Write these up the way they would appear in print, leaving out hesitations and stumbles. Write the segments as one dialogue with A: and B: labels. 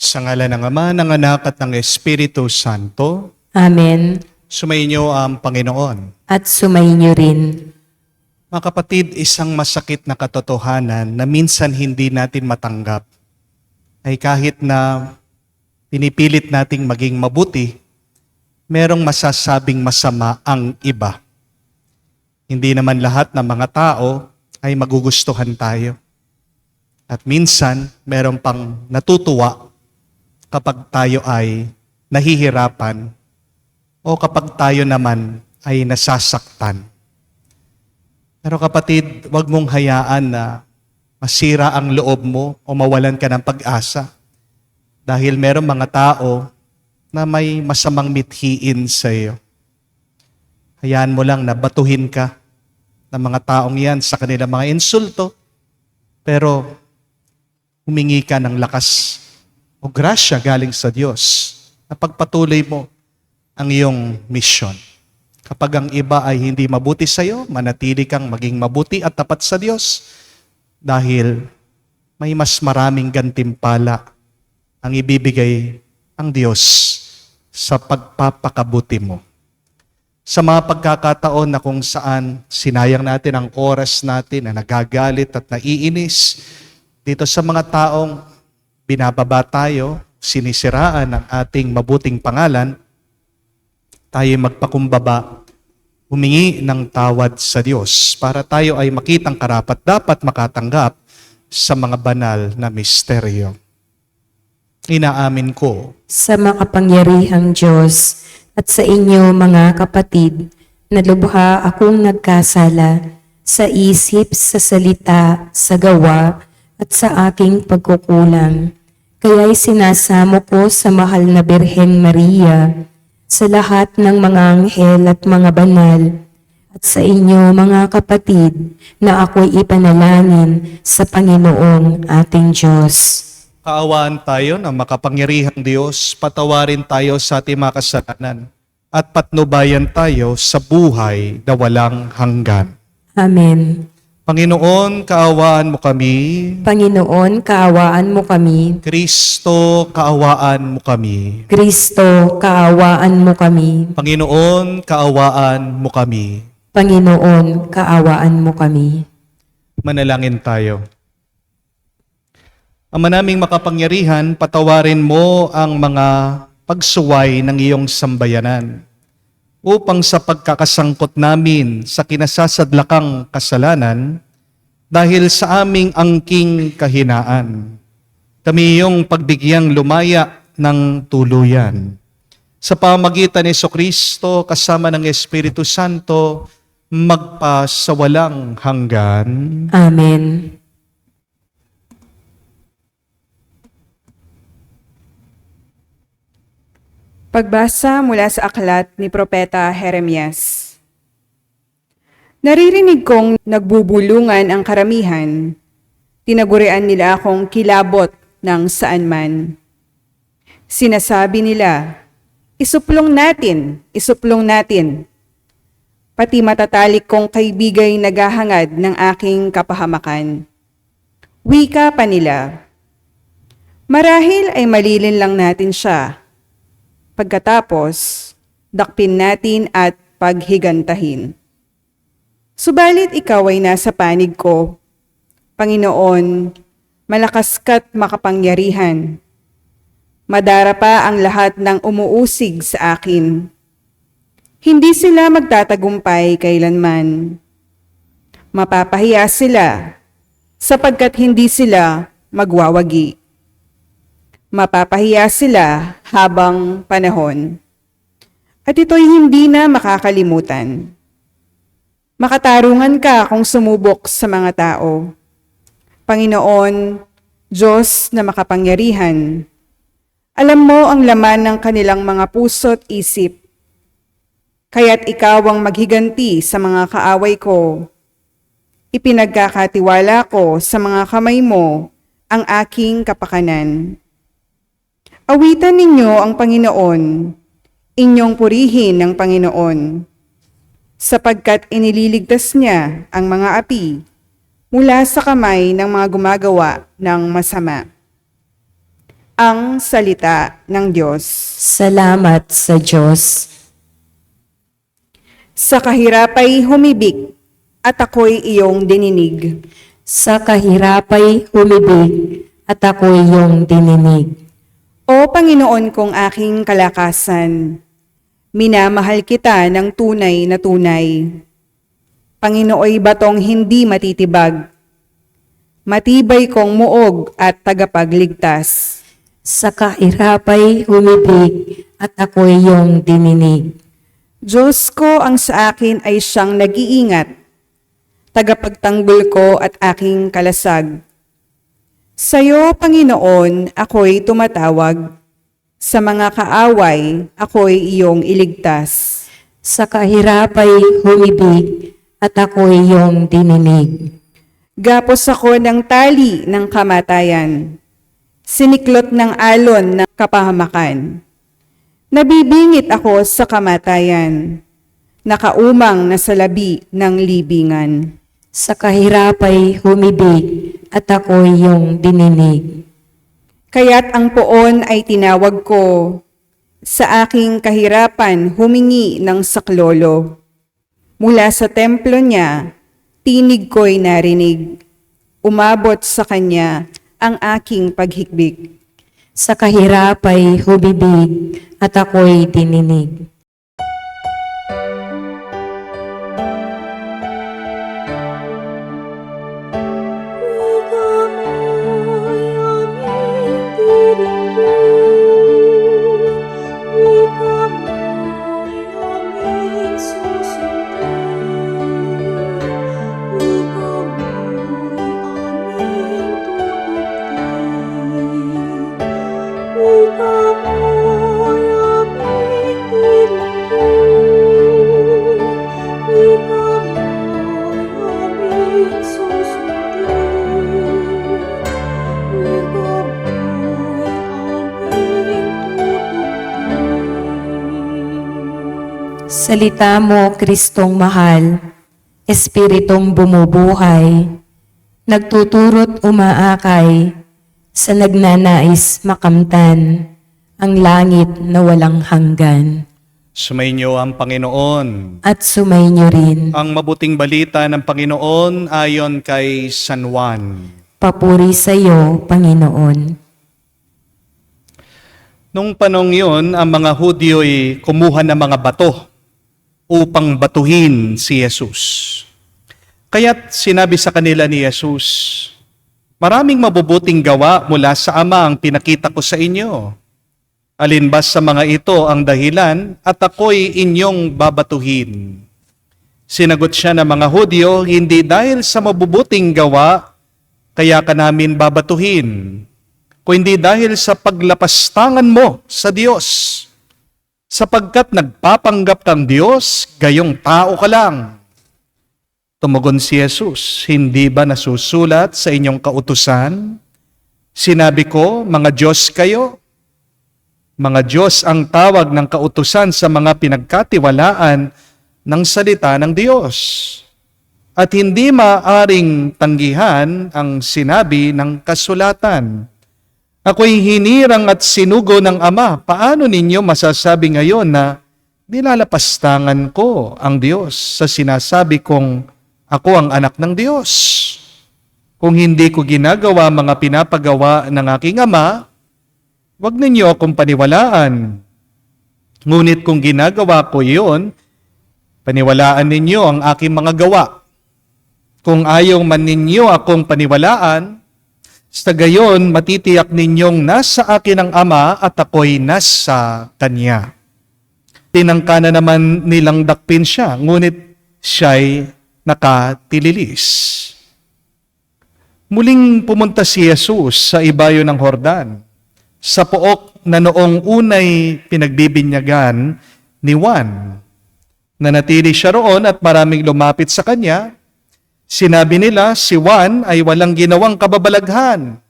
A: Sa ngalan ng Ama, ng Anak at ng Espiritu Santo,
B: Amen.
A: sumainyo ang Panginoon.
B: At sumainyo rin.
A: Mga kapatid, isang masakit na katotohanan na minsan hindi natin matanggap ay kahit na pinipilit nating maging mabuti, merong masasabing masama ang iba. Hindi naman lahat ng mga tao ay magugustuhan tayo. At minsan, meron pang natutuwa kapag tayo ay nahihirapan o kapag tayo naman ay nasasaktan. Pero kapatid, huwag mong hayaan na masira ang loob mo o mawalan ka ng pag-asa dahil merong mga tao na may masamang mithiin sa iyo. Hayaan mo lang na batuhin ka ng mga taong yan sa kanilang mga insulto, pero humingi ka ng lakas o grasya galing sa Diyos na pagpatuloy mo ang iyong misyon. Kapag ang iba ay hindi mabuti sa iyo, manatili kang maging mabuti at tapat sa Diyos dahil may mas maraming gantimpala ang ibibigay ang Diyos sa pagpapakabuti mo. Sa mga pagkakataon na kung saan sinayang natin ang oras natin na nagagalit at naiinis dito sa mga taong binababa tayo, sinisiraan ang ating mabuting pangalan, tayo magpakumbaba, humingi ng tawad sa Diyos para tayo ay makitang karapat-dapat makatanggap sa mga banal na misteryo. Inaamin ko
B: Sa makapangyarihang Diyos at sa inyo mga kapatid, na lubha akong nagkasala sa isip, sa salita, sa gawa, at sa aking pagkukulang. Kaya'y sinasamo ko sa mahal na Birhen Maria, sa lahat ng mga anghel at mga banal, at sa inyo mga kapatid, na ako'y ipanalangin sa Panginoong ating Diyos.
A: kaawaan tayo ng makapangyarihang Diyos, patawarin tayo sa ating mga kasalanan, at patnubayan tayo sa buhay na walang hanggan.
B: Amen.
A: Panginoon, kaawaan mo kami.
B: Panginoon, kaawaan mo kami.
A: Kristo, kaawaan mo kami.
B: Kristo, kaawaan mo kami.
A: Panginoon, kaawaan mo kami.
B: Panginoon, kaawaan mo kami.
A: Manalangin tayo. Ama naming makapangyarihan, patawarin mo ang mga pagsuway ng iyong sambayanan upang sa pagkakasangkot namin sa kinasasadlakang kasalanan dahil sa aming angking kahinaan, kami iyong pagbigyang lumaya ng tuluyan. Sa pamagitan ni Jesucristo kasama ng Espiritu Santo, magpasawalang hanggan.
B: Amen.
C: Pagbasa mula sa aklat ni Propeta Jeremias. Naririnig kong nagbubulungan ang karamihan. Tinagurian nila akong kilabot ng saan man. Sinasabi nila, isuplong natin. Pati matatalik kong kaibigay naghahangad ng aking kapahamakan. Wika pa nila, marahil ay malilin lang natin siya. Pagkatapos, dakpin natin at paghigantahin. Subalit ikaw ay nasa panig ko, Panginoon, malakas ka't makapangyarihan. Madara pa ang lahat ng umuusig sa akin. Hindi sila magtatagumpay kailanman. Mapapahiya sila sapagkat hindi sila magwawagi. Mapapahiya sila habang panahon. At ito'y hindi na makakalimutan. Makatarungan ka kung sumubok sa mga tao. Panginoon, Diyos na makapangyarihan, alam mo ang laman ng kanilang mga puso't isip. Kaya't ikaw ang maghiganti sa mga kaaway ko. Ipinagkakatiwala ko sa mga kamay mo ang aking kapakanan. Awitan ninyo ang Panginoon, inyong purihin ang Panginoon, sapagkat inililigtas niya ang mga api mula sa kamay ng mga gumagawa ng masama. ang salita ng Diyos.
B: Salamat sa Diyos.
C: Sa kahirapay humibik at ako'y iyong dininig.
B: Sa kahirapay umibig at ako'y iyong dininig.
C: O Panginoon kong aking kalakasan, minamahal kita ng tunay na tunay. Panginooy batong hindi matitibag, matibay kong muog at tagapagligtas.
B: Sa kahirapay umibig at ako'y iyong dininig.
C: Diyos ko ang sa akin ay siyang nag-iingat, tagapagtanggol ko at aking kalasag. Sa'yo, Panginoon, ako'y tumatawag. Sa mga kaaway, ako'y iyong iligtas.
B: Sa kahirapay humibig at ako'y iyong dininig.
C: Gapos ako ng tali ng kamatayan, siniklot ng alon ng kapahamakan. Nabibingit ako sa kamatayan, nakaumang na sa labi ng libingan.
B: Sa kahirapay humibig at ako'y iyong dininig.
C: Kaya't ang poon ay tinawag ko, sa aking kahirapan humingi ng saklolo. Mula sa templo niya, tinig ko'y narinig. Umabot sa kanya ang aking paghikbik.
B: Sa kahirapay humibig at ako'y dininig. Salita mo, Kristong mahal, Espiritong bumubuhay, nagtuturo't umaakay, sa nagnanais makamtan, ang langit na walang hanggan.
A: Sumainyo ang Panginoon.
B: At sumainyo rin,
A: Ang mabuting balita ng Panginoon ayon kay San Juan.
B: papuri sa iyo, Panginoon.
A: Nung panong yun, ang mga Hudyo'y kumuha ng mga bato upang batuhin si Jesus. Kaya't sinabi sa kanila ni Jesus, maraming mabubuting gawa mula sa Ama ang pinakita ko sa inyo. Alin ba sa mga ito ang dahilan at ako'y inyong babatuhin? Sinagot siya ng mga Hudyo, hindi dahil sa mabubuting gawa, kaya ka namin babatuhin, kundi dahil sa paglapastangan mo sa Diyos. Sapagkat nagpapanggap kang Diyos, gayong tao ka lang. Tumugon si Jesus, hindi ba nasusulat sa inyong kautusan? Sinabi ko, mga Diyos kayo. Mga Diyos ang tawag ng kautusan sa mga pinagkatiwalaan ng salita ng Diyos. At hindi maaring tanggihan ang sinabi ng kasulatan. Ako'y hinirang at sinugo ng Ama. Paano ninyo masasabi ngayon na nilalapastangan ko ang Diyos sa sinasabi kong ako ang anak ng Diyos? Kung hindi ko ginagawa mga pinapagawa ng aking Ama, wag ninyo akong paniwalaan. Ngunit kung ginagawa ko iyon, paniwalaan ninyo ang aking mga gawa. Kung ayaw man ninyo akong paniwalaan, sa gayon, matitiyak ninyong nasa akin ang Ama at ako'y nasa Kanya. Tinangka na naman nilang dakpin siya, ngunit siya'y nakatililis. Muling pumunta si Jesus sa ibayo ng Jordan, sa pook na noong unay pinagbibinyagan ni Juan. Nanatili siya roon at maraming lumapit sa kanya. Sinabi nila, si Juan ay walang ginawang kababalaghan.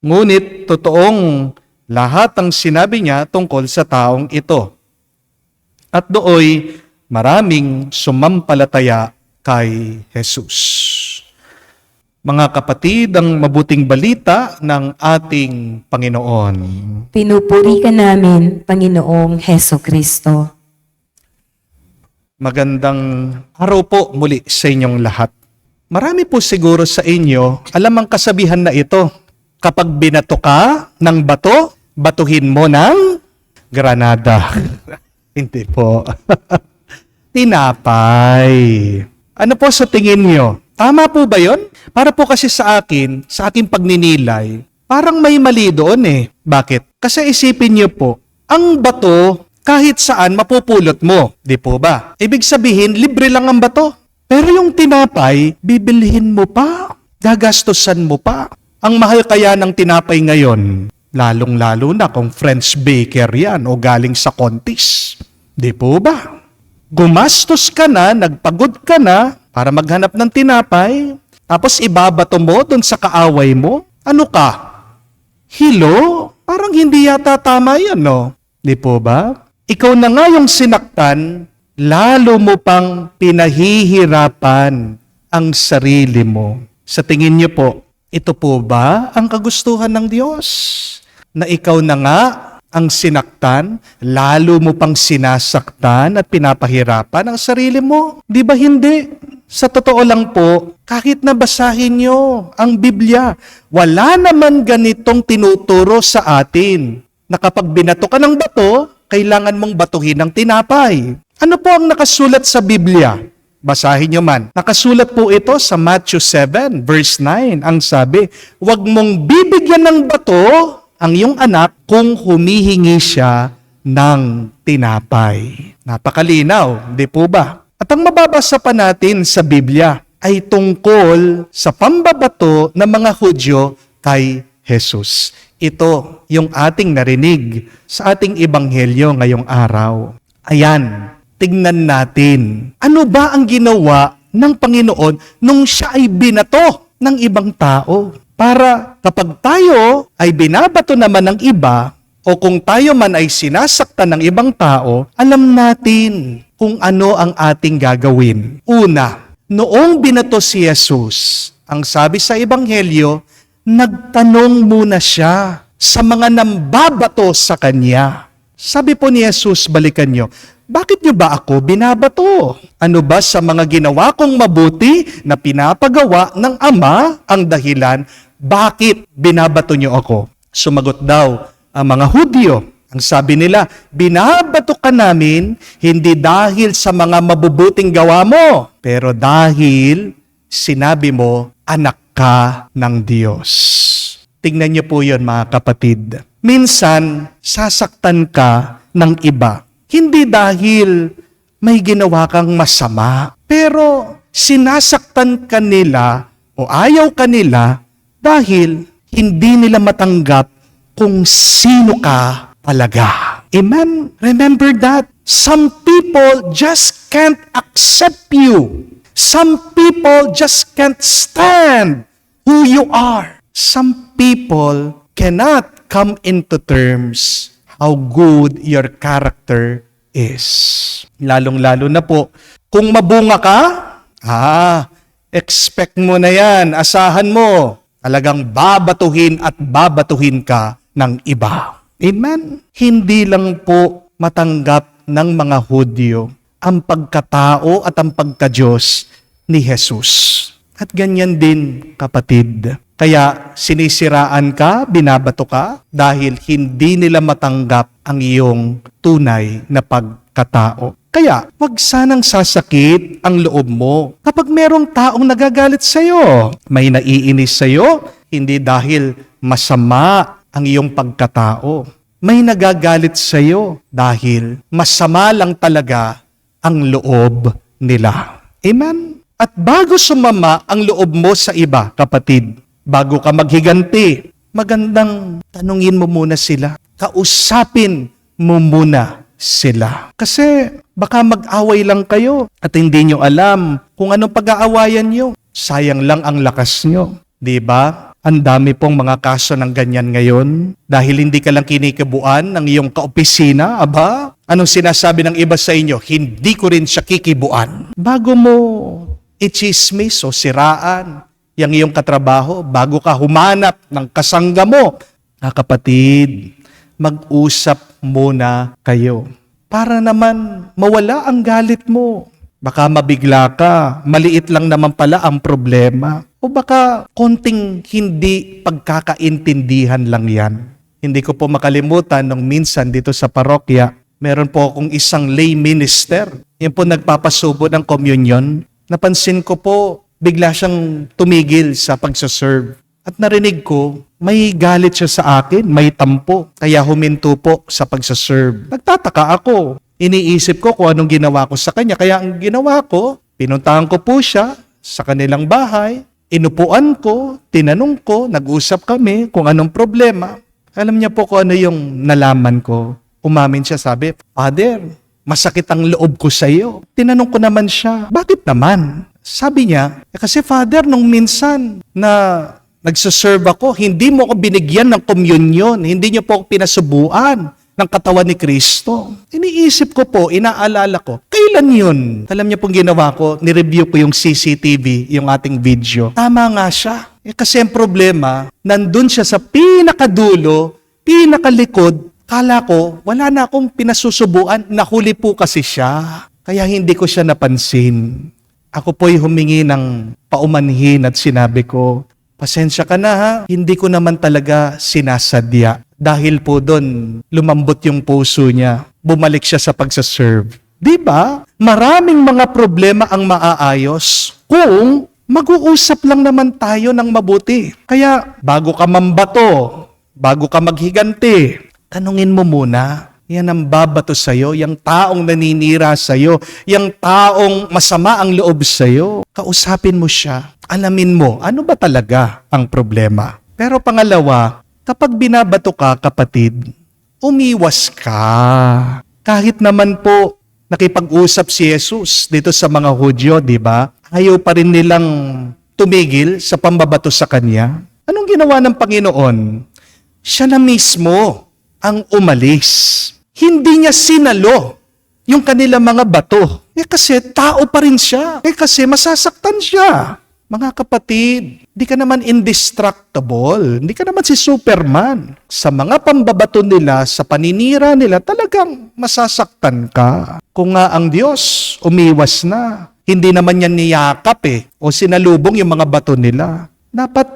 A: Ngunit totoong lahat ang sinabi niya tungkol sa taong ito. At dooy maraming sumampalataya kay Jesus. Mga kapatid, ang mabuting balita ng ating Panginoon.
B: Pinupuri ka namin, Panginoong Heso Kristo.
A: Magandang araw po muli sa inyong lahat. Marami po siguro sa inyo alam ang kasabihan na ito. Kapag binato ka ng bato, batuhin mo ng granada. Hindi po. Tinapay. Ano po sa tingin nyo? Tama po ba yon? Para po kasi sa aking pagninilay, parang may mali doon eh. Bakit? Kasi isipin nyo po, ang bato kahit saan mapupulot mo. Di po ba? Ibig sabihin, libre lang ang bato. Pero yung tinapay, bibilhin mo pa. Gagastusan mo pa. Ang mahal kaya ng tinapay ngayon, lalong-lalo na kung French baker yan o galing sa Contis. Di po ba? Gumastos ka na, nagpagod ka na para maghanap ng tinapay, tapos ibabato mo dun sa kaaway mo. Ano ka? Hilo? Parang hindi yata tama yan, no? Di po ba? Ikaw na nga yung sinaktan, lalo mo pang pinahihirapan ang sarili mo. Sa tingin niyo po, ito po ba ang kagustuhan ng Diyos? Na ikaw na nga ang sinaktan, lalo mo pang sinasaktan at pinapahirapan ang sarili mo? Di ba hindi? Sa totoo lang po, kahit nabasahin nyo ang Biblia, wala naman ganitong tinuturo sa atin na kapag binato ka ng bato, kailangan mong batuhin ng tinapay. Ano po ang nakasulat sa Biblia? Basahin nyo man. Nakasulat po ito sa Matthew 7, verse 9. Ang sabi, huwag mong bibigyan ng bato ang iyong anak kung humihingi siya ng tinapay. Napakalinaw, di po ba? At ang mababasa pa natin sa Biblia ay tungkol sa pambabato ng mga Hudyo kay Jesus. Ito yung ating narinig sa ating ebanghelyo ngayong araw. Ayan, tingnan natin. Ano ba ang ginawa ng Panginoon nung siya ay binato ng ibang tao? Para kapag tayo ay binabato naman ng iba, o kung tayo man ay sinasaktan ng ibang tao, alam natin kung ano ang ating gagawin. Una, noong binato si Jesus, ang sabi sa Ebanghelyo, nagtanong muna siya sa mga nambabato sa kanya. Sabi po ni Jesus, balikan nyo, bakit nyo ba ako binabato? Ano ba sa mga ginawa kong mabuti na pinapagawa ng Ama ang dahilan bakit binabato nyo ako? Sumagot daw ang mga Hudyo. Ang sabi nila, binabato ka namin hindi dahil sa mga mabubuting gawa mo, pero dahil sinabi mo, anak ka ng Diyos. Tingnan niyo po yun mga kapatid. Minsan, sasaktan ka ng iba. Hindi dahil may ginawa kang masama, pero sinasaktan ka nila o ayaw ka nila dahil hindi nila matanggap kung sino ka talaga. Amen? Remember that. Some people just can't accept you. Some people just can't stand who you are. Some people cannot come into terms how good your character is. Lalong-lalo na po, kung mabunga ka, expect mo na yan, asahan mo, talagang babatuhin at babatuhin ka ng iba. Amen? Hindi lang po matanggap ng mga Hudyo ang pagkatao at ang pagka-Diyos ni Jesus. At ganyan din, kapatid. Kaya sinisiraan ka, binabato ka, dahil hindi nila matanggap ang iyong tunay na pagkatao. Kaya, wag sanang sasakit ang loob mo kapag merong taong nagagalit sa'yo. May naiinis sa'yo, hindi dahil masama ang iyong pagkatao. May nagagalit sa'yo dahil masama lang talaga ang loob nila. Amen? At bago sumama ang loob mo sa iba, kapatid, bago ka maghiganti, magandang tanungin mo muna sila. Kausapin mo muna sila. Kasi baka mag-away lang kayo at hindi nyo alam kung anong pag-aawayan nyo. Sayang lang ang lakas nyo. Diba? Ang dami pong mga kaso ng ganyan ngayon dahil hindi ka lang kinikibuan ng iyong kaopisina. Aba, anong sinasabi ng iba sa inyo? Hindi ko rin siya kikibuan. Bago mo i-chismis o siraan, yung iyong katrabaho, bago ka humanap ng kasangga mo. Mga kapatid, mag-usap muna kayo para naman mawala ang galit mo. Baka mabigla ka, maliit lang naman pala ang problema. O baka konting hindi pagkakaintindihan lang yan. Hindi ko po makalimutan nung minsan dito sa parokya, meron po akong isang lay minister. Yan po nagpapasubo ng communion. Napansin ko po, bigla siyang tumigil sa pagsaserve. At narinig ko, may galit siya sa akin, may tampo. Kaya huminto po sa pagsaserve. Nagtataka ako. Iniisip ko kung anong ginawa ko sa kanya. Kaya ang ginawa ko, pinuntahan ko po siya sa kanilang bahay. Inupuan ko, tinanong ko, nag-usap kami kung anong problema. Alam niya po kung ano yung nalaman ko. Umamin siya, sabi, Father, masakit ang loob ko sa iyo. Tinanong ko naman siya, bakit naman? Sabi niya, kasi Father, nung minsan na nagsaserve ako, hindi mo ako binigyan ng komunyon, hindi niyo po ako pinasubuan ng katawan ni Kristo. Iniisip ko po, inaalala ko, kailan yun? Alam niyo pong ginawa ko, nireview ko yung CCTV, yung ating video. Tama nga siya. Kasi ang problema, nandun siya sa pinakadulo, pinakalikod, kala ko, wala na akong pinasusubuan, nahuli po kasi siya. Kaya hindi ko siya napansin. Ako po'y humingi ng paumanhin at sinabi ko, pasensya ka na ha, hindi ko naman talaga sinasadya. Dahil po doon, lumambot yung puso niya. Bumalik siya sa pagsaserve. Di ba? Maraming mga problema ang maaayos kung mag-uusap lang naman tayo ng mabuti. Kaya bago ka mambato, bago ka maghiganti, tanungin mo muna, yan ang babato sa'yo, yung taong naninira sa'yo, yung taong masama ang loob sa'yo. Kausapin mo siya, alamin mo, ano ba talaga ang problema. Pero pangalawa, kapag binabato ka, kapatid, umiwas ka. Kahit naman po, nakipag-usap si Jesus dito sa mga Hudyo, di ba? Ayaw pa rin nilang tumigil sa pambabato sa Kanya. Anong ginawa ng Panginoon? Siya na mismo ang umalis. Hindi niya sinalo yung kanilang mga bato. Kasi tao pa rin siya. Kasi masasaktan siya. Mga kapatid, di ka naman indestructible. Hindi ka naman si Superman. Sa mga pambabato nila, sa paninira nila, talagang masasaktan ka. Kung nga ang Diyos, umiwas na. Hindi naman yan niyakap o sinalubong yung mga bato nila. Dapat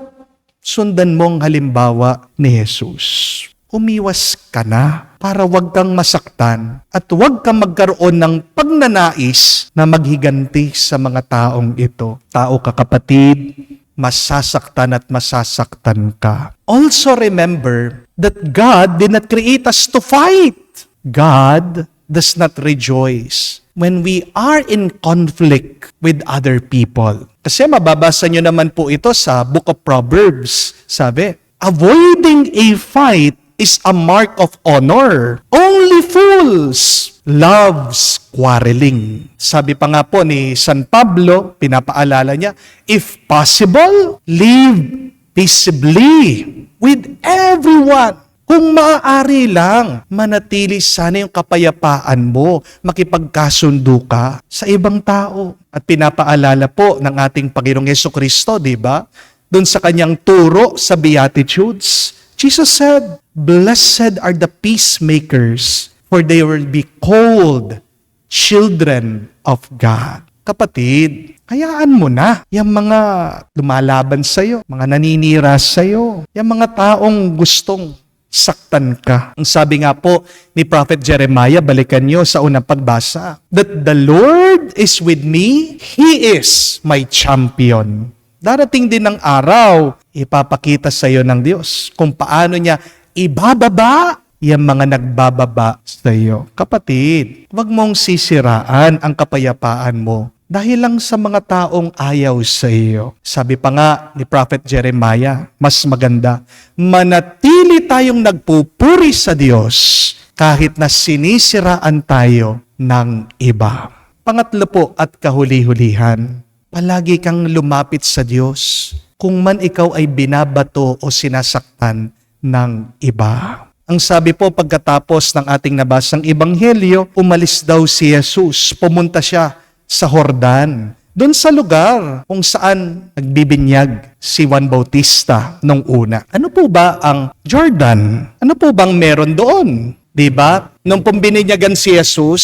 A: sundan mo ang halimbawa ni Jesus. Umiwas ka na para wag kang masaktan at wag kang magkaroon ng pagnanais na maghiganti sa mga taong ito. Tao ka, kapatid, masasaktan at masasaktan ka. Also remember that God did not create us to fight. God does not rejoice when we are in conflict with other people. Kasi mababasa nyo naman po ito sa Book of Proverbs. Sabi, avoiding a fight is a mark of honor. Only fools loves quarreling. Sabi pa nga po ni San Pablo, pinapaalala niya, if possible, live peaceably with everyone. Kung maaari lang, manatili sana yung kapayapaan mo, makipagkasundo ka sa ibang tao. At pinapaalala po ng ating Panginoong Jesucristo, di ba? Doon sa kanyang turo sa Beatitudes, Jesus said, blessed are the peacemakers, for they will be called children of God. Kapatid, hayaan mo na yung mga lumalaban sa'yo, mga naninira sa'yo, yung mga taong gustong saktan ka. Ang sabi nga po ni Prophet Jeremiah, balikan nyo sa unang pagbasa, that the Lord is with me, He is my champion. Darating din ng araw, ipapakita sa iyo ng Diyos kung paano niya ibababa yung mga nagbababa sa iyo. Kapatid, huwag mong sisiraan ang kapayapaan mo dahil lang sa mga taong ayaw sa iyo. Sabi pa nga ni Prophet Jeremiah, mas maganda, manatili tayong nagpupuri sa Diyos kahit na sinisiraan tayo ng iba. Pangatlo po at kahuli-hulihan, palagi kang lumapit sa Diyos kung man ikaw ay binabato o sinasaktan ng iba. Ang sabi po pagkatapos ng ating nabasang ebanghelyo, umalis daw si Jesus, pumunta siya sa Jordan. doon sa lugar kung saan nagbibinyag si Juan Bautista nung una. Ano po ba ang Jordan? Ano po bang meron doon? Diba? Nung pumbinyagan si Jesus,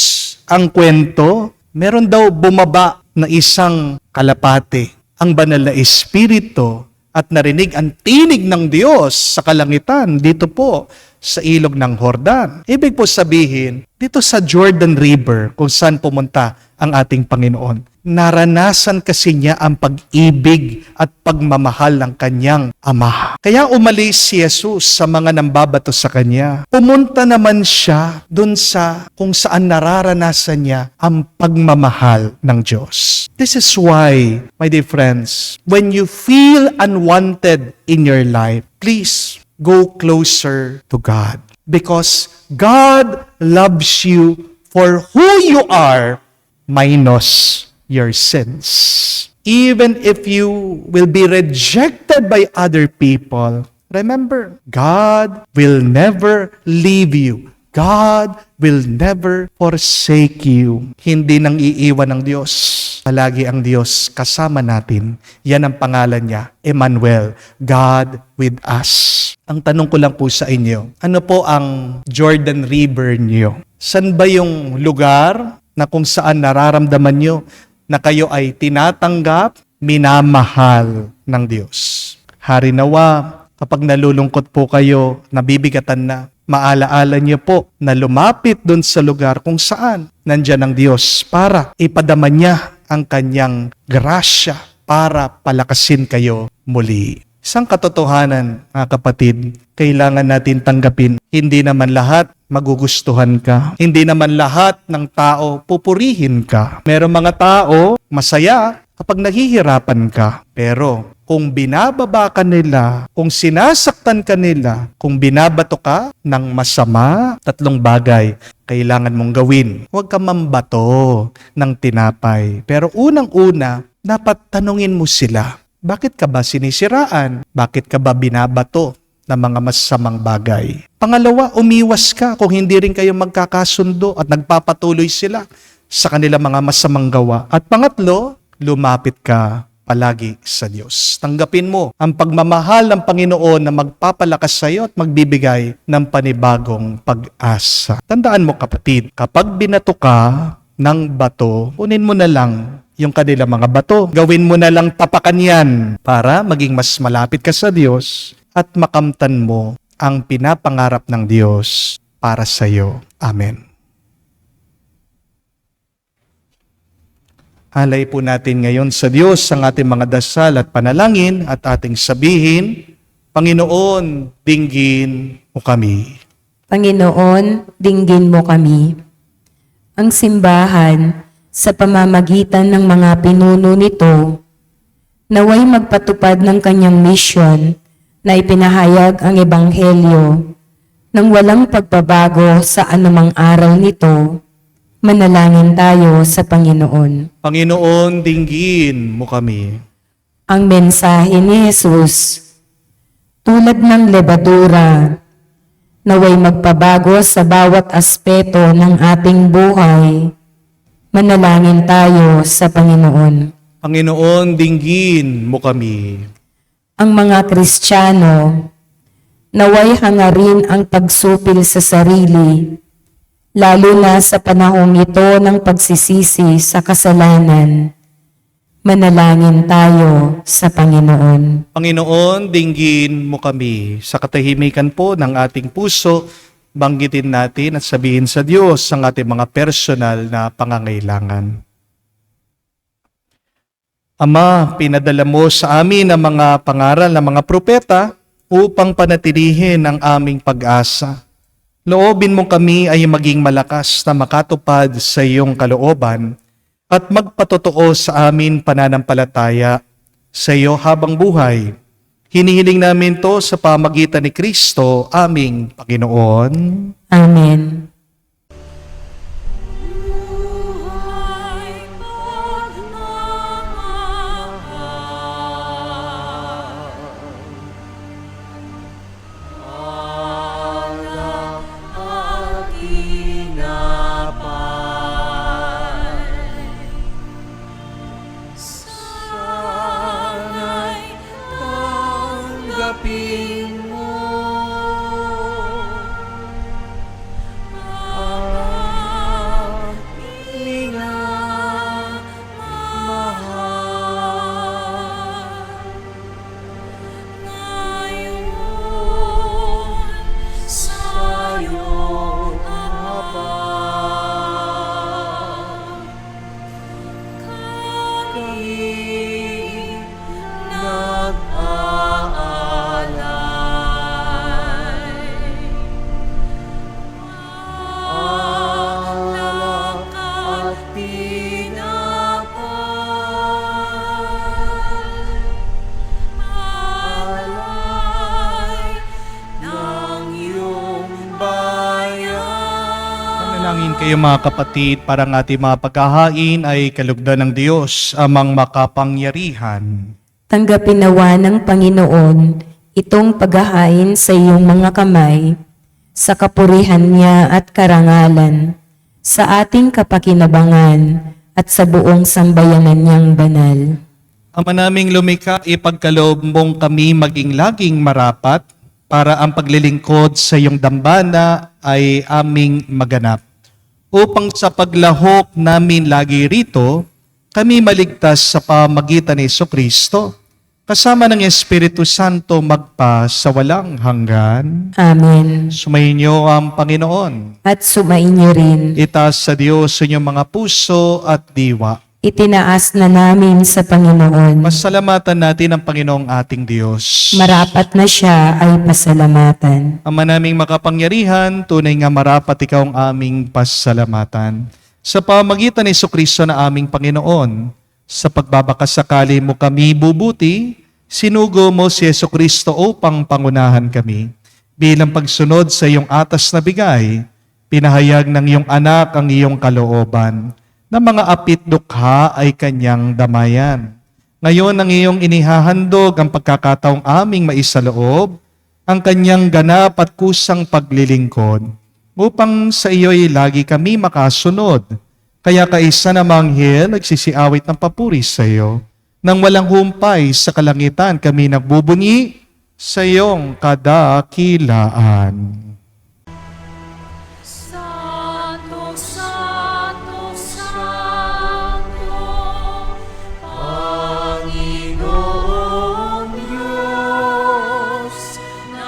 A: ang kwento, meron daw bumaba na isang kalapate, ang banal na espiritu, at narinig ang tinig ng Diyos sa kalangitan dito po sa ilog ng Jordan. Ibig po sabihin, dito sa Jordan River kung saan pumunta ang ating Panginoon, naranasan kasi niya ang pag-ibig at pagmamahal ng kanyang Ama. Kaya umalis si Jesus sa mga nambabato sa kanya. Pumunta naman siya dun sa kung saan nararanasan niya ang pagmamahal ng Diyos. This is why, my dear friends, when you feel unwanted in your life, please go closer to God. Because God loves you for who you are minus your sins. Even if you will be rejected by other people, remember, God will never leave you. God will never forsake you. Hindi nang iiwan ng Diyos. Palagi ang Diyos kasama natin. Yan ang pangalan niya, Emmanuel, God with us. Ang tanong ko lang po sa inyo, ano po ang Jordan River niyo? San ba yung lugar na kung saan nararamdaman nyo na kayo ay tinatanggap, minamahal ng Diyos? Hari nawa, kapag nalulungkot po kayo, nabibigatan na, maalaala niyo po na lumapit dun sa lugar kung saan nandyan ang Diyos para ipadama niya ang kanyang grasya para palakasin kayo muli. Isang katotohanan, mga kapatid, kailangan natin tanggapin. Hindi naman lahat magugustuhan ka. Hindi naman lahat ng tao pupurihin ka. Merong mga tao masaya kapag naghihirapan ka. Pero kung binababa ka nila, kung sinasaktan ka nila, kung binabato ka ng masama, 3 bagay kailangan mong gawin. Huwag ka mambato ng tinapay. Pero unang-una, dapat tanungin mo sila. Bakit ka ba sinisiraan? Bakit ka ba binabato ng mga masamang bagay? Pangalawa, umiwas ka kung hindi rin kayo magkakasundo at nagpapatuloy sila sa kanilang mga masamang gawa. At pangatlo, lumapit ka palagi sa Diyos. Tanggapin mo ang pagmamahal ng Panginoon na magpapalakas sa iyo at magbibigay ng panibagong pag-asa. Tandaan mo kapatid, kapag binato ka ng bato, kunin mo na lang yung kanilang mga bato. Gawin mo na lang tapakan yan para maging mas malapit ka sa Diyos at makamtan mo ang pinapangarap ng Diyos para sa iyo. Amen. Halay po natin ngayon sa Diyos ang ating mga dasal at panalangin at ating sabihin, Panginoon, dinggin mo kami.
B: Panginoon, dinggin mo kami. Ang simbahan, sa pamamagitan ng mga pinuno nito, naway magpatupad ng kanyang misyon na ipinahayag ang Ebanghelyo nang walang pagbabago sa anumang aral nito. Manalangin tayo sa Panginoon.
A: Panginoon, dinggin mo kami.
B: Ang mensahe ni Jesus, tulad ng lebadura, naway magpabago sa bawat aspeto ng ating buhay. Manalangin tayo sa Panginoon.
A: Panginoon, dinggin mo kami.
B: Ang mga Kristiyano, naway hangarin ang pagsupil sa sarili, lalo na sa panahong ito ng pagsisisi sa kasalanan. Manalangin tayo sa Panginoon.
A: Panginoon, dinggin mo kami. Sa katahimikan po ng ating puso, banggitin natin at sabihin sa Diyos ang ating mga personal na pangangailangan. Ama, pinadala mo sa amin ang mga pangaral ng mga propeta upang panatilihin ang aming pag-asa. Loobin mo kami ay maging malakas na makatupad sa iyong kalooban at magpatotoo sa amin pananampalataya sa iyo habang buhay. Hinihiling namin to sa pamagitan ni Kristo, aming Panginoon.
B: Amen.
A: Manalangin kayo mga kapatid para ang ating mga paghahain ay kalugdan ng Diyos, amang makapangyarihan.
B: Tanggapin nawa ng Panginoon itong paghahain sa iyong mga kamay, sa kapurihan niya at karangalan, sa ating kapakinabangan at sa buong sambayanan niyang banal.
A: Ama naming lumikha, ipagkaloob mong kami maging laging marapat para ang paglilingkod sa iyong dambana ay aming maganap. Upang sa paglahok namin lagi rito, kami maligtas sa pamagitan ni Jesucristo, kasama ng Espiritu Santo magpa sa walang hanggan.
B: Amen.
A: Sumayin niyo ang Panginoon.
B: At sumainyo rin.
A: Itaas sa Diyos sa inyong mga puso at diwa.
B: Itinaas na namin sa Panginoon.
A: Pasalamatan natin ang Panginoong ating Diyos.
B: Marapat na siya ay pasalamatan.
A: Ama naming makapangyarihan, tunay nga marapat ikaw ang aming pasalamatan. Sa pamagitan ni Jesucristo na aming Panginoon, sa pagbabakasakali mo kami bubuti, sinugo mo si Jesucristo upang pangunahan kami. Bilang pagsunod sa iyong atas na bigay, pinahayag ng iyong anak ang iyong kalooban, na mga apit dukha ay kanyang damayan. Ngayon ang iyong inihahandog ang pagkakataong aming maisaloob, ang kanyang ganap at kusang paglilingkod, upang sa iyo'y lagi kami makasunod. Kaya kaisa na manghel nagsisiawit ng papuri sa iyo. Nang walang humpay sa kalangitan kami nagbubunyi sa iyong kadakilaan.
D: Santo, Santo, Santo, Panginoong Diyos,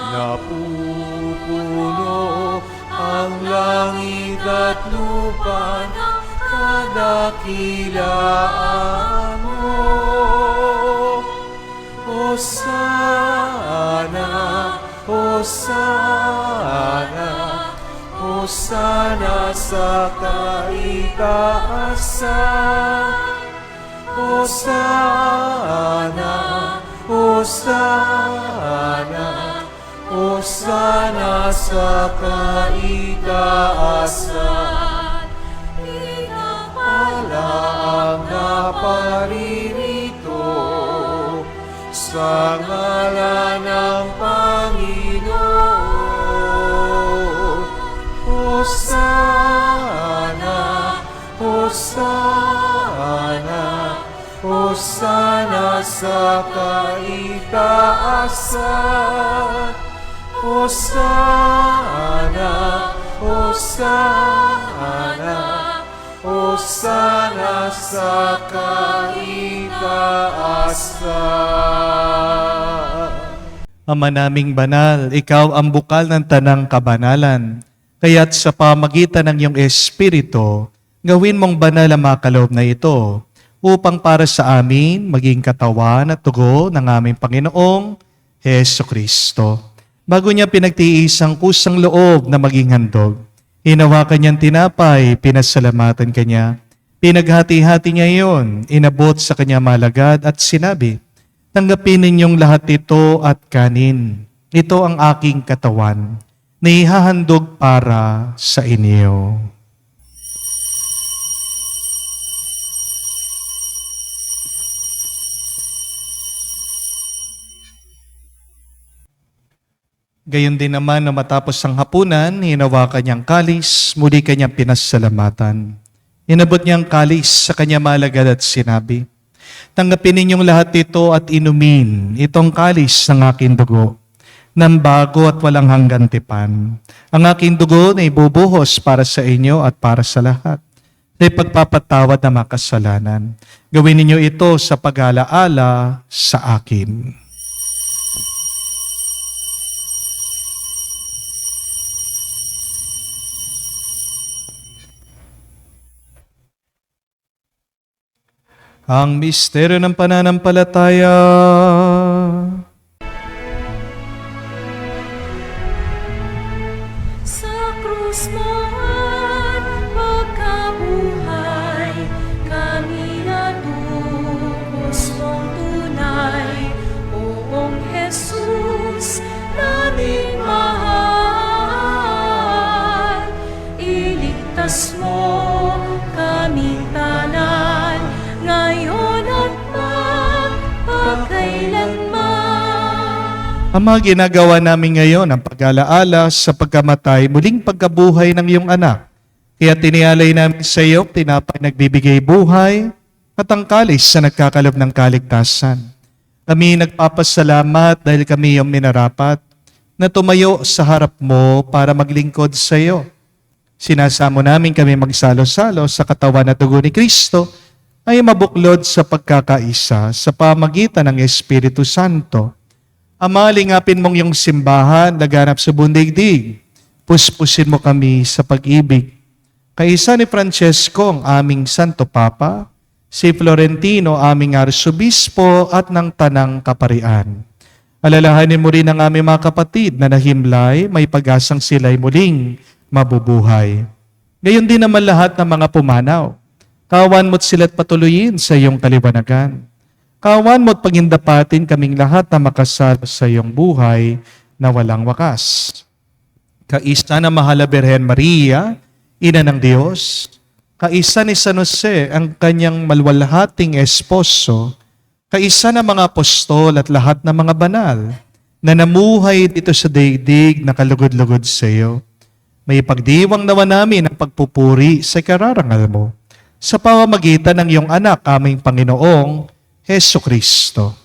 D: napupuno ang langit at lupa ng kadakilaan mo. Hosana, Hosana, Hosana sa kaitaasan. Hosana, Hosana, Hosana sa kaitaasan. Pinapala ang naparirito sa ngalan ng Panginoon. Hosana, Hosana, Hosana sa kaitaasan. Hosana, Hosana, Hosana sa kaitaasan.
A: Ama naming banal, ikaw ang bukal ng tanang kabanalan. Kaya't sa pamagitan ng iyong Espiritu, gawin mong banal ang mga kaloob na ito, upang para sa amin maging katawan at dugo ng aming Panginoong Jesucristo. Bago niya pinagtiis ang kusang loob na maging handog, hinawakan niyang tinapay, pinasalamatan kanya. Pinaghati-hati niya iyon, inabot sa kanya malagad at sinabi, "Tanggapin ninyong lahat ito at kanin. Ito ang aking katawan, na ihahandog para sa inyo." Gayon din naman na matapos ang hapunan, hinawakan niyang kalis, muli kanyang pinasalamatan. Inabot niyang kalis sa kanya malagad at sinabi, "Tanggapin ninyong lahat ito at inumin itong kalis ng aking dugo, ng bago at walang hanggang tipan. Ang aking dugo na ibubuhos para sa inyo at para sa lahat, na ipagpapatawad ng mga kasalanan. Gawin ninyo ito sa pag-alaala sa akin." Ang misteryo ng pananampalataya.
D: Sa krus mo at pagkabuhay, kami natubos mong tunay. Oong Jesus, naming mahal, iligtas
A: Ama, ginagawa namin ngayon ang pag-alaala sa pagkamatay, muling pagkabuhay ng iyong anak. Kaya tinialay namin sa iyo, tinapay nagbibigay buhay, at ang kalis sa nagkakalob ng kaligtasan. Kami nagpapasalamat dahil kami yung minarapat na tumayo sa harap mo para maglingkod sa iyo. Sinasamo namin kami magsalo-salo sa katawan at dugo ni Kristo ay mabuklod sa pagkakaisa sa pamagitan ng Espiritu Santo. Ama, lingapin mong yung simbahan, laganap sa buong daigdig. Puspusin mo kami sa pag-ibig. Kaisa ni Francesco, ang aming Santo Papa, si Florentino, aming Arsobispo at ng Tanang Kaparian. Alalahanin mo rin ang aming mga kapatid na nahimlay, may pag-asang sila'y muling mabubuhay. Gayon din naman lahat ng mga pumanaw. Kawan mo't sila't patuloyin sa iyong kaliwanagan. Kawan mo't pagindapatin kaming lahat na makasal sa iyong buhay na walang wakas. Kaisa na mahal na Birhen Maria, Ina ng Diyos, kaisa ni San Jose, ang kanyang malwalhating esposo, kaisa na mga apostol at lahat ng mga banal na namuhay dito sa daigdig na kalugod-lugod sa iyo. May pagdiwang naman namin ang pagpupuri sa kararangal mo sa pamamagitan ng iyong anak, aming Panginoong Heso Kristo.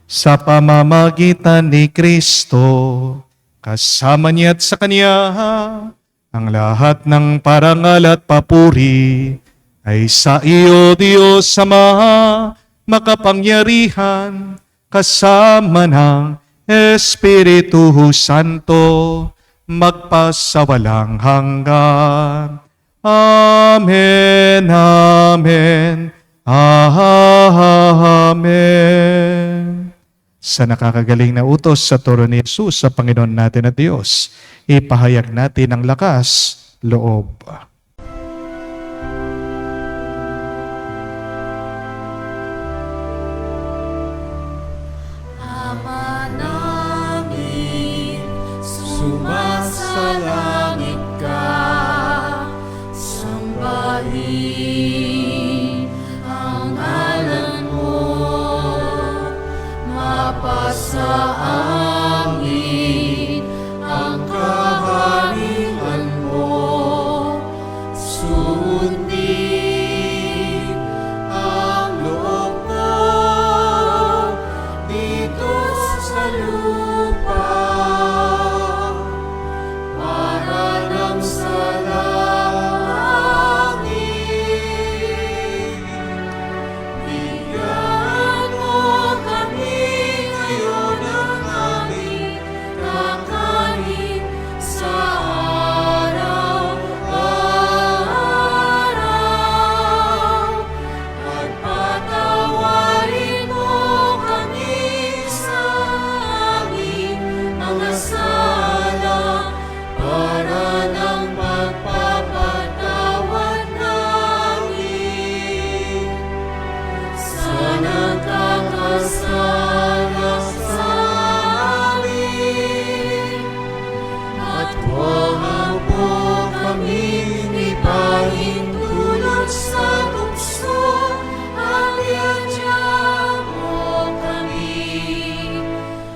A: Sa pamamagitan ni Kristo, kasama niya at sa Kanya, ang lahat ng parangal at papuri ay sa iyo, Diyos Ama, makapangyarihan, kasama ng Espiritu Santo, magpasawalang hanggan. Amen, amen, amen. Sa nakakagaling na utos sa turo ni Jesus sa Panginoon natin at Diyos, ipahayag natin ang lakas, loob.
D: Ama namin, sumasalangit ka, sambahin ang ngalan mo, mapasa amin ang kaharian mo, sundin ang loob mo dito sa lupa para nang sa langit. Bigyan mo kami ngayon ng aming kakanin sa araw-araw, at patawarin mo kami sa aming mga sala para ng pagpapatawad namin sa nagkakasala sa amin. At huwag mo kaming ipahintulot sa tukso, at iadya mo kami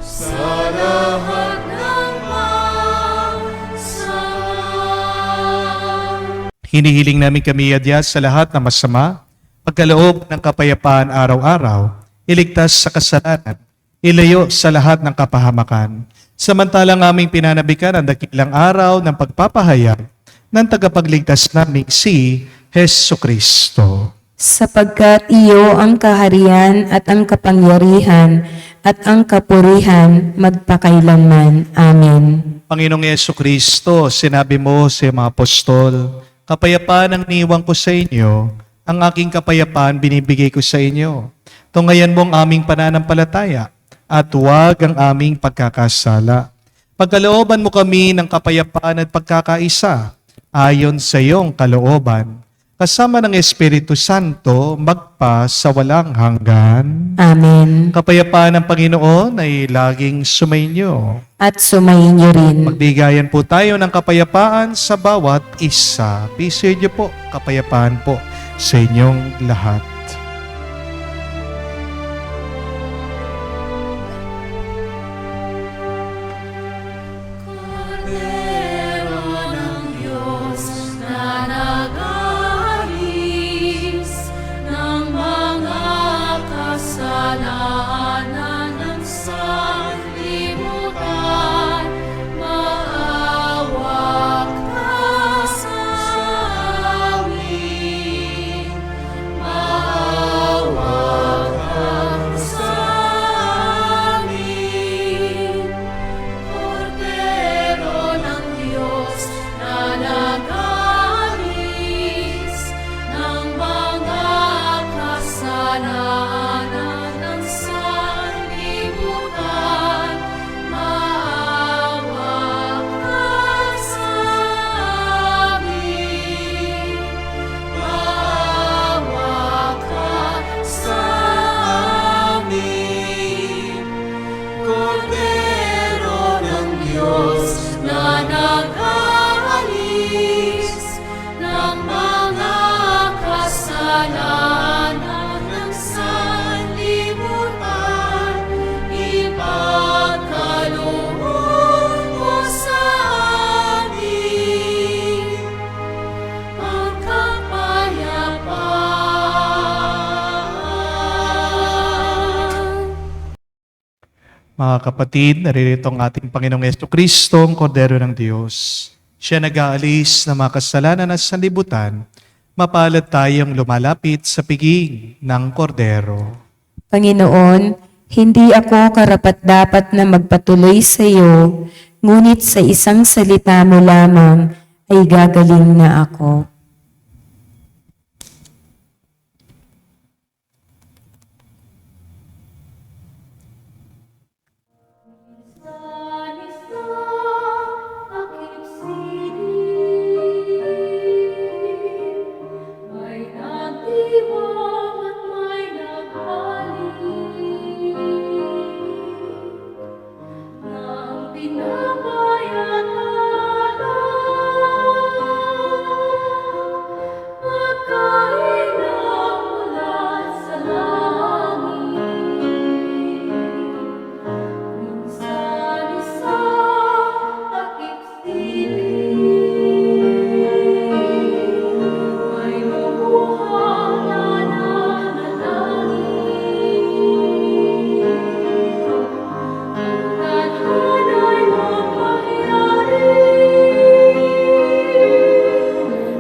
D: sa lahat ng masama.
A: Hinihiling namin kami adya sa lahat ng masama, pagkaloob ng kapayapaan araw-araw, iligtas sa kasalanan, ilayo sa lahat ng kapahamakan. Samantalang aming pinanabikan ang dakilang araw ng pagpapahayag ng tagapagligtas naming si Heso Kristo.
B: Sapagkat iyo ang kaharian at ang kapangyarihan at ang kapurihan magpakailanman. Amen.
A: Panginoong Yesu Kristo, sinabi mo sa mga apostol, kapayapaan ang niwang ko sa inyo, ang aking kapayapaan binibigay ko sa inyo. Tungayan mo ang aming pananampalataya at huwag ang aming pagkakasala. Pagkalooban mo kami ng kapayapaan at pagkakaisa ayon sa iyong kalooban, kasama ng Espiritu Santo magpa sa walang hanggan.
B: Amen.
A: Kapayapaan ng Panginoon ay laging sumainyo.
B: At sumayin niyo rin.
A: Magbigayan po tayo ng kapayapaan sa bawat isa. Piso niyo po, kapayapaan po sa inyong lahat. Mga kapatid, naririto ang ating Panginoong Jesucristo, ang Kordero ng Diyos. Siya nag-aalis ng mga kasalanan at sanlibutan. Mapalad tayong lumalapit sa piging ng Kordero.
B: Panginoon, hindi ako karapat-dapat na magpatuloy sa iyo, ngunit sa isang salita mo lamang ay gagaling na ako.
D: May nagdiwang at may naghalin ng pinabayaan pagkain ng mula sa langit. Minsan isang takip may lumuhang nananalangin. Ang tadhana'y mapangyari,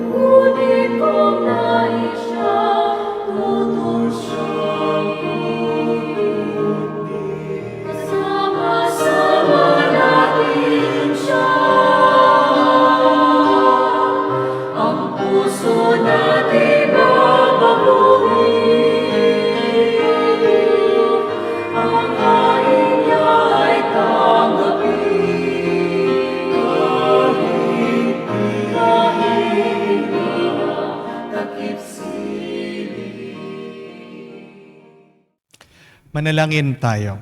D: ngunit kung nais siyang tutusin, kasama-sama natin siya. Ang puso natin babaguhin, ang hain niya ay tanggapin, kahit hindi na takip siling.
A: Manalangin tayo.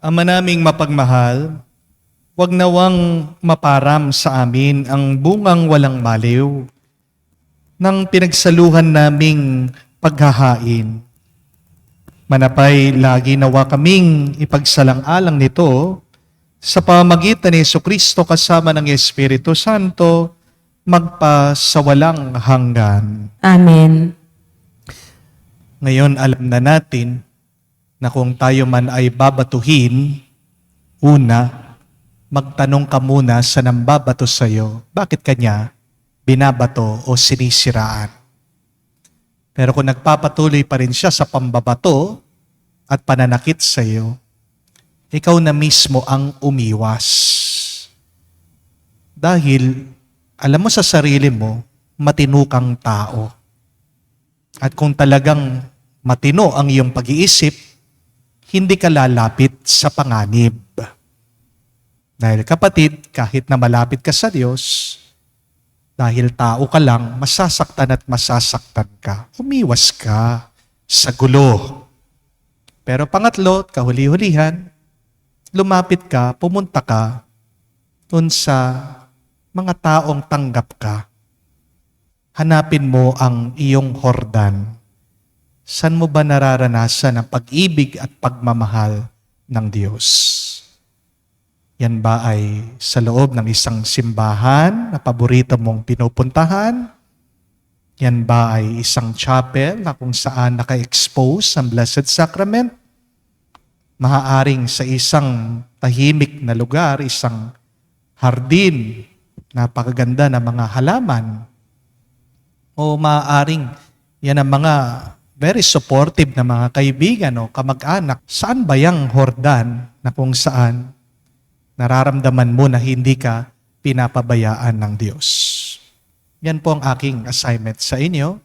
A: Ama naming mapagmahal, huwag nawang maparam sa amin ang bungang walang maliw ng pinagsaluhan naming paghahain. Manapay lagi nawa kaming ipagsalang-alang nito sa pamamagitan ni Jesucristo kasama ng Espiritu Santo magpa sa walang hanggan.
B: Amen.
A: Ngayon alam na natin na kung tayo man ay babatuhin, una, magtanong ka muna sa nambabato sa iyo, bakit kanya binabato o sinisiraan. Pero kung nagpapatuloy pa rin siya sa pambabato at pananakit sa iyo, ikaw na mismo ang umiwas. Dahil alam mo sa sarili mo, matino kang tao. At kung talagang matino ang iyong pag-iisip, hindi ka lalapit sa panganib. Dahil kapatid, kahit na malapit ka sa Diyos, dahil tao ka lang, masasaktan at masasaktan ka. Umiwas ka sa gulo. Pero pangatlo, kahuli-hulihan, lumapit ka, pumunta ka dun sa mga taong tanggap ka. Hanapin mo ang iyong Jordan. Saan mo ba nararanasan ang pag-ibig at pagmamahal ng Diyos? Yan ba ay sa loob ng isang simbahan na paborito mong pinupuntahan? Yan ba ay isang chapel na kung saan naka-expose ang Blessed Sacrament? Maaaring sa isang tahimik na lugar, isang hardin, napakaganda na mga halaman. O maaaring yan ang mga very supportive na mga kaibigan o kamag-anak. Saan ba yung Jordan na kung saan nararamdaman mo na hindi ka pinapabayaan ng Diyos? Yan po ang aking assignment sa inyo,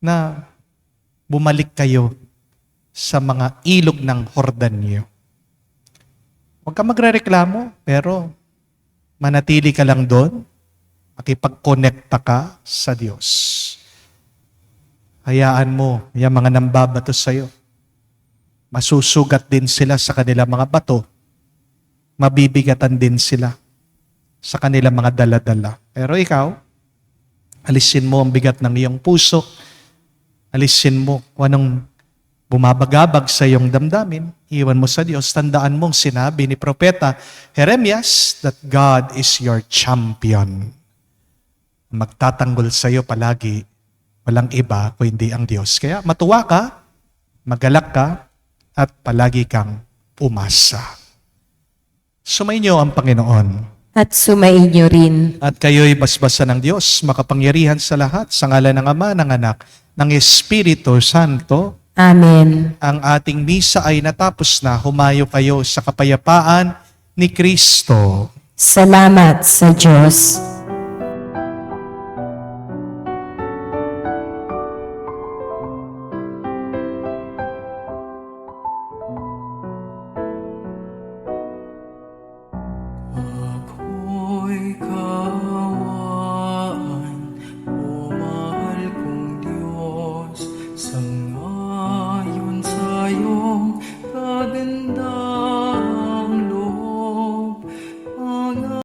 A: na bumalik kayo sa mga ilog ng Jordan niyo. Huwag ka magrereklamo, pero manatili ka lang doon, makipag-connecta ka sa Diyos. Hayaan mo yung mga nambabato sa'yo. Masusugat din sila sa kanilang mga bato. Mabibigatan din sila sa kanilang mga dala-dala. Pero ikaw, alisin mo ang bigat ng iyong puso. Alisin mo kung anong bumabagabag sa iyong damdamin. Iwan mo sa Diyos. Tandaan mong sinabi ni Propeta Jeremias that God is your champion. Magtatanggol sa iyo palagi, walang iba kundi ang Diyos. Kaya matuwa ka, magalak ka, at palagi kang umasa. Sumainyo ang Panginoon.
B: At sumainyo rin.
A: At kayo'y basbasan ng Diyos, makapangyarihan sa lahat, sa ngalan ng Ama, ng Anak, ng Espiritu Santo.
B: Amen.
A: Ang ating misa ay natapos na. Humayo kayo sa kapayapaan ni Kristo.
B: Salamat sa Diyos.
E: Ako'y kaawaan, o mahal kong Diyos, sangayon sa iyong kagandahan.